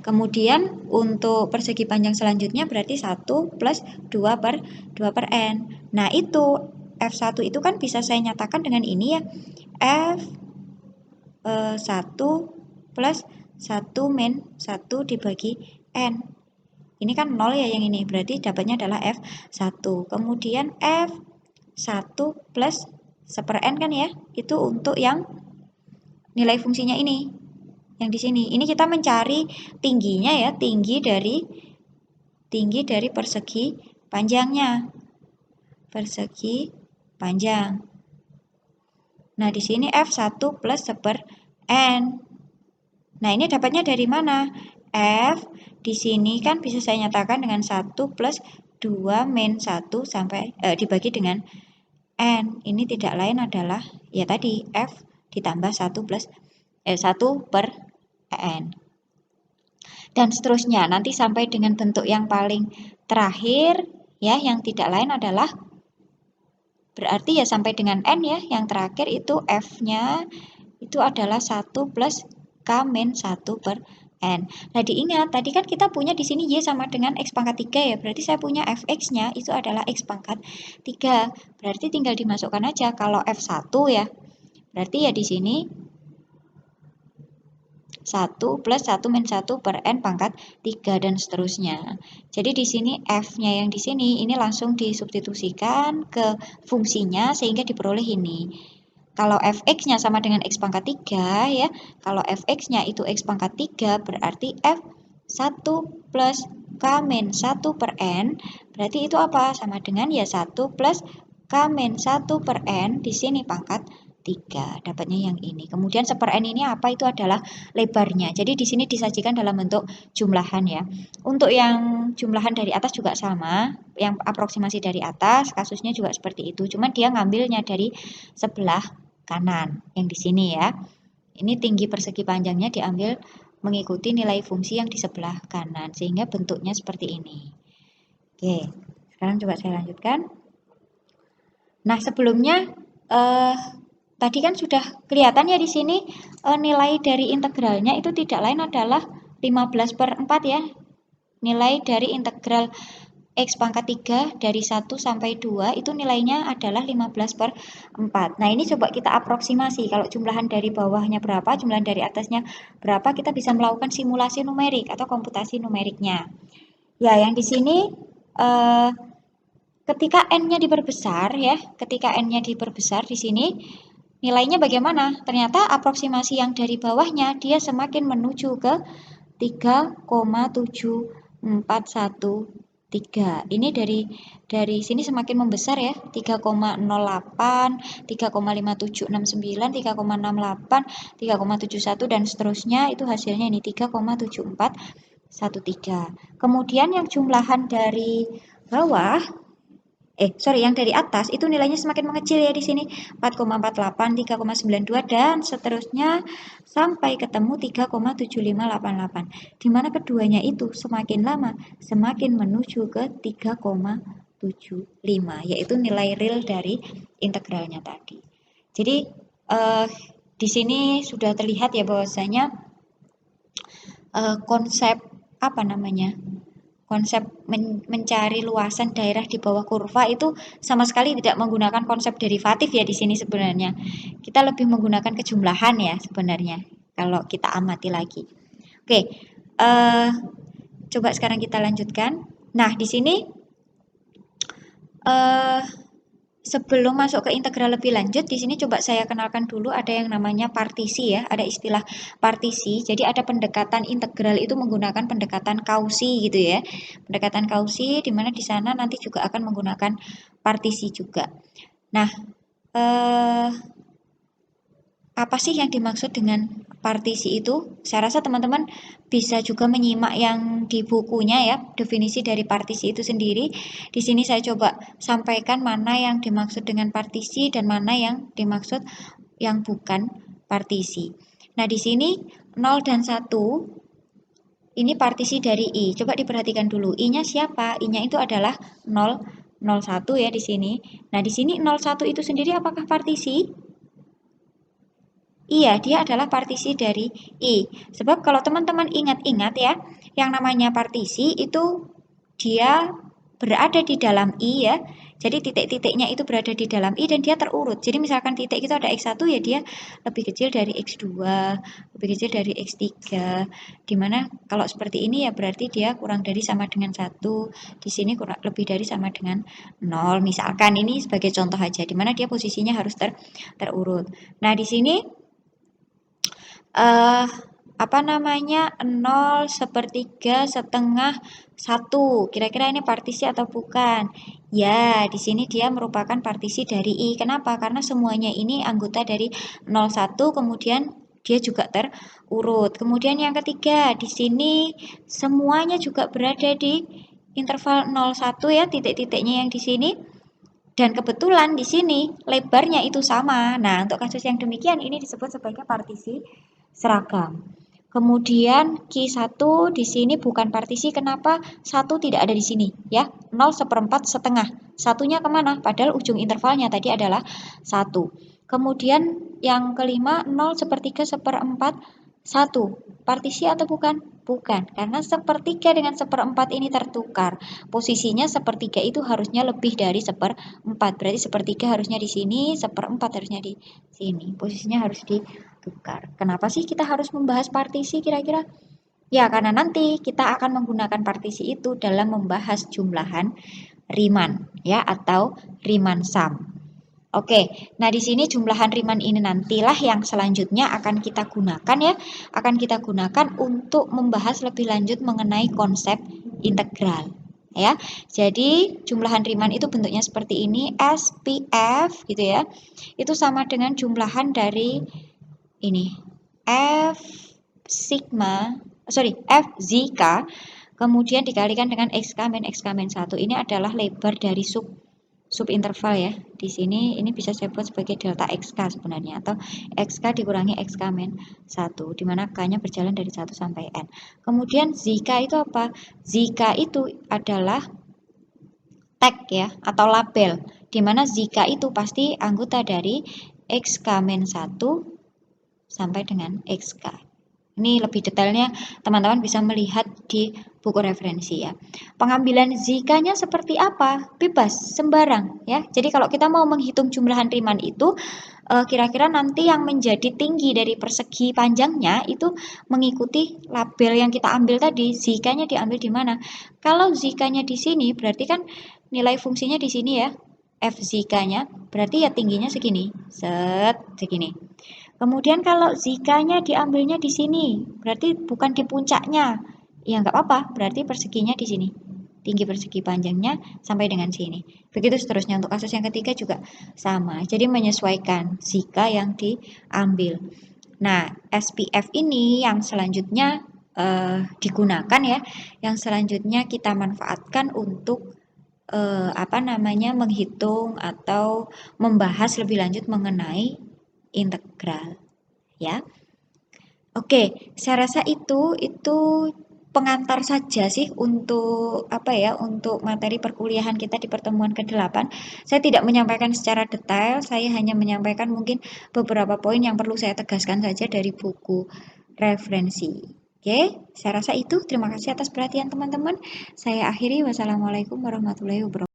Kemudian untuk persegi panjang selanjutnya berarti 1 plus 2 per N. Nah itu F1 itu kan bisa saya nyatakan dengan ini ya, F1 plus 1 min 1 dibagi N. Ini kan 0 ya yang ini, berarti dapatnya adalah F1. Kemudian F1 plus 1/N kan ya, itu untuk yang nilai fungsinya ini. Yang di sini, ini kita mencari tingginya ya, tinggi dari persegi panjangnya. Persegi panjang. Nah, di sini F1 plus 1/N. Nah, ini dapatnya dari mana? F di sini kan bisa saya nyatakan dengan 1 plus 2 min 1 sampai dibagi dengan N. Ini tidak lain adalah ya tadi F ditambah 1 plus 1 per N. Dan seterusnya, nanti sampai dengan bentuk yang paling terakhir, ya, yang tidak lain adalah, berarti ya sampai dengan N ya, yang terakhir itu F-nya itu adalah 1 plus K min 1 per N. Nah, diingat, tadi kan kita punya di sini Y sama dengan X pangkat 3 ya, berarti saya punya Fx-nya itu adalah X pangkat 3. Berarti tinggal dimasukkan aja, kalau F1 ya, berarti ya di sini 1 plus 1 min 1 per N pangkat 3 dan seterusnya. Jadi di sini F-nya yang di sini ini langsung disubstitusikan ke fungsinya sehingga diperoleh ini. Kalau Fx-nya sama dengan X pangkat 3 ya, kalau Fx-nya itu X pangkat 3 berarti F1 plus K min 1 per N, berarti itu apa? Sama dengan ya 1 plus K min 1 per N, di sini pangkat 3, dapatnya yang ini. Kemudian 1/N ini apa? Itu adalah lebarnya. Jadi di sini disajikan dalam bentuk jumlahan ya. Untuk yang jumlahan dari atas juga sama, yang aproksimasi dari atas, kasusnya juga seperti itu. Cuman dia ngambilnya dari sebelah kanan, yang di sini ya. Ini tinggi persegi panjangnya diambil mengikuti nilai fungsi yang di sebelah kanan, sehingga bentuknya seperti ini. Oke, sekarang coba saya lanjutkan. Nah, sebelumnya tadi kan sudah kelihatan ya di sini nilai dari integralnya itu tidak lain adalah 15/4 ya. Nilai dari integral X pangkat 3 dari 1 sampai 2 itu nilainya adalah 15/4. Nah, ini coba kita aproksimasi. Kalau jumlahan dari bawahnya berapa, jumlahan dari atasnya berapa, kita bisa melakukan simulasi numerik atau komputasi numeriknya. Ya, yang di sini ketika N-nya diperbesar ya, ketika N-nya diperbesar di sini nilainya bagaimana? Ternyata aproksimasi yang dari bawahnya dia semakin menuju ke 3,7413. Ini dari sini semakin membesar ya, 3,08, 3,5769, 3,68, 3,71 dan seterusnya, itu hasilnya ini 3,7413. Kemudian yang jumlahan dari bawah yang dari atas itu nilainya semakin mengecil ya di sini 4,48, 3,92 dan seterusnya sampai ketemu 3,7588. Di mana keduanya itu semakin lama semakin menuju ke 3,75 yaitu nilai real dari integralnya tadi. Jadi di sini sudah terlihat ya bahwasanya konsep konsep mencari luasan daerah di bawah kurva itu sama sekali tidak menggunakan konsep derivatif ya di sini sebenarnya. Kita lebih menggunakan kejumlahan ya sebenarnya kalau kita amati lagi. Oke, coba sekarang kita lanjutkan. Nah, di sini sebelum masuk ke integral lebih lanjut, di sini coba saya kenalkan dulu ada yang namanya partisi ya, ada istilah partisi. Jadi ada pendekatan integral itu menggunakan pendekatan Cauchy gitu ya. Pendekatan Cauchy di mana di sana nanti juga akan menggunakan partisi juga. Nah, apa sih yang dimaksud dengan partisi itu? Saya rasa teman-teman bisa juga menyimak yang di bukunya ya, definisi dari partisi itu sendiri. Di sini saya coba sampaikan mana yang dimaksud dengan partisi dan mana yang dimaksud yang bukan partisi. Nah, di sini 0 dan 1 ini partisi dari I. Coba diperhatikan dulu. I-nya siapa? I-nya itu adalah 0, 01 ya di sini. Nah, di sini 01 itu sendiri apakah partisi? Iya, dia adalah partisi dari I. Sebab kalau teman-teman ingat-ingat ya, yang namanya partisi itu dia berada di dalam I ya. Jadi titik-titiknya itu berada di dalam I dan dia terurut. Jadi misalkan titik itu ada X1 ya dia lebih kecil dari X2, lebih kecil dari X3. Dimana kalau seperti ini ya berarti dia kurang dari sama dengan 1. Di sini kurang lebih dari sama dengan 0. Misalkan ini sebagai contoh aja dimana dia posisinya harus terurut. Nah, di sini apa namanya 0, sepertiga, setengah, 1. Kira-kira ini partisi atau bukan? Ya, di sini dia merupakan partisi dari I. Kenapa? Karena semuanya ini anggota dari 01, kemudian dia juga terurut. Kemudian yang ketiga, di sini semuanya juga berada di interval 01 ya, titik-titiknya yang di sini. Dan kebetulan di sini lebarnya itu sama. Nah, untuk kasus yang demikian ini disebut sebagai partisi seragam. Kemudian Q1 di sini bukan partisi, kenapa? 1 tidak ada di sini, ya. 0 seperempat setengah. Satunya kemana? Padahal ujung intervalnya tadi adalah 1. Kemudian yang kelima 0 sepertiga seperempat 1. Partisi atau bukan? Bukan, karena sepertiga dengan seperempat ini tertukar. Posisinya sepertiga itu harusnya lebih dari seperempat. Berarti sepertiga harusnya di sini, seperempat harusnya di sini. Posisinya harus ditukar. Kenapa sih kita harus membahas partisi kira-kira? Ya, karena nanti kita akan menggunakan partisi itu dalam membahas jumlahan Riemann ya atau Riemann sum. Oke, nah di sini jumlahan Riemann ini nantilah yang selanjutnya akan kita gunakan ya, akan kita gunakan untuk membahas lebih lanjut mengenai konsep integral ya. Jadi jumlahan Riemann itu bentuknya seperti ini, SPF gitu ya. Itu sama dengan jumlahan dari ini F sigma, F zk kemudian dikalikan dengan XK min XK min 1. Ini adalah lebar dari subinterval ya. Di sini ini bisa saya buat sebagai delta XK sebenarnya atau XK dikurangi XK min 1 di mana K-nya berjalan dari 1 sampai N. Kemudian zk itu apa? Zk itu adalah tag ya atau label di mana zk itu pasti anggota dari XK min 1 sampai dengan XK. Ini lebih detailnya teman-teman bisa melihat di buku referensi ya. Pengambilan zika-nya seperti apa? Bebas, sembarang ya. Jadi kalau kita mau menghitung jumlahan Riemann itu kira-kira nanti yang menjadi tinggi dari persegi panjangnya itu mengikuti label yang kita ambil tadi. Zika-nya diambil di mana? Kalau zika-nya di sini berarti kan nilai fungsinya di sini ya. F zika-nya berarti ya tingginya segini. Segini. Kemudian kalau zikanya diambilnya di sini, berarti bukan di puncaknya. Ya nggak apa-apa, berarti perseginya di sini. Tinggi persegi panjangnya sampai dengan sini. Begitu seterusnya untuk kasus yang ketiga juga sama. Jadi menyesuaikan zika yang diambil. Nah, SPF ini yang selanjutnya digunakan ya. Yang selanjutnya kita manfaatkan untuk menghitung atau membahas lebih lanjut mengenai integral ya. Oke, saya rasa itu pengantar saja sih untuk untuk materi perkuliahan kita di pertemuan ke-8. Saya tidak menyampaikan secara detail, saya hanya menyampaikan mungkin beberapa poin yang perlu saya tegaskan saja dari buku referensi. Oke, saya rasa itu. Terima kasih atas perhatian teman-teman. Saya akhiri. Wassalamualaikum warahmatullahi wabarakatuh.